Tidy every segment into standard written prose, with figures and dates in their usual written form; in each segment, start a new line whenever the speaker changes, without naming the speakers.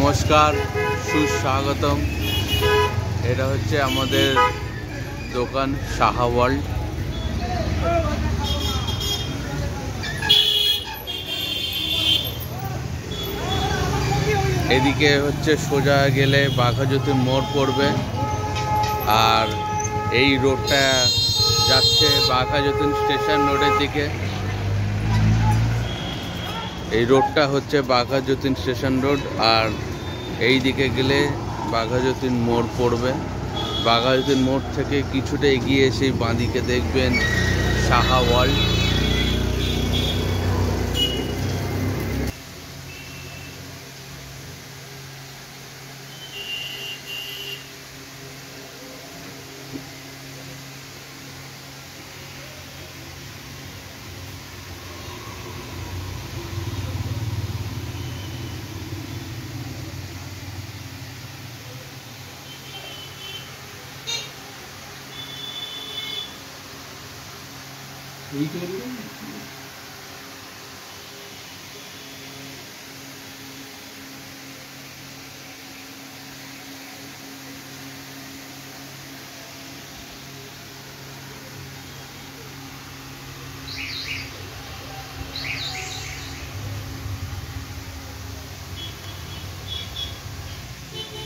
নমস্কার, সুস্বাগতম। এটা হচ্ছে আমাদের দোকান সাহা ওয়ার্ল্ড। এদিকে হচ্ছে সোজা গেলে বাঘাযতীন মোড় পড়বে, আর এই রোডটা যাচ্ছে বাঘাযতীন স্টেশন রোডের দিকে। এই রোডটা হচ্ছে বাঘাযতীন স্টেশন রোড, আর এই দিকে গেলে বাঘাযতীন মোড় পড়বে। বাঘাযতীন মোড় থেকে কিছুটা এগিয়ে এসে বাঁদিকে দেখবেন সাহা ওয়ার্ল্ড।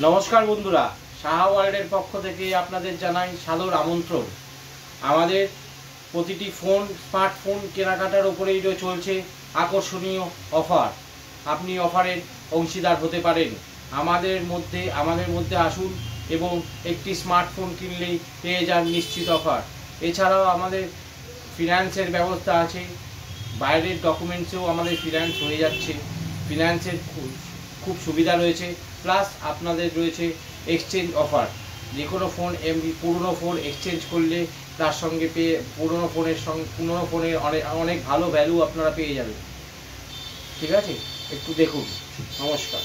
নমস্কার বন্ধুরা, সাহা ওয়ার্ল্ডের পক্ষ থেকে আপনাদের জানাই সাদর আমন্ত্রণ। আমাদের প্রতিটি স্মার্টফোন কেনাকাটার উপরেই চলছে আকর্ষণীয় অফার। আপনি অফারের অংশীদার হতে পারেন। আমাদের মধ্যে আসুন এবং একটি স্মার্টফোন কিনলেই পেয়ে যান নিশ্চিত অফার। এছাড়াও আমাদের ফিনান্সের ব্যবস্থা আছে। বাইরের ডকুমেন্টসেও আমাদের ফিনান্স হয়ে যাচ্ছে। ফিনান্সের খুব সুবিধা রয়েছে। প্লাস আপনাদের রয়েছে এক্সচেঞ্জ অফার। যে কোনো পুরনো ফোন এক্সচেঞ্জ করলে তার সঙ্গে পুরনো ফোনের অনেক ভালো ভ্যালু আপনারা পেয়ে যাবেন। ঠিক আছে, একটু দেখুন। নমস্কার।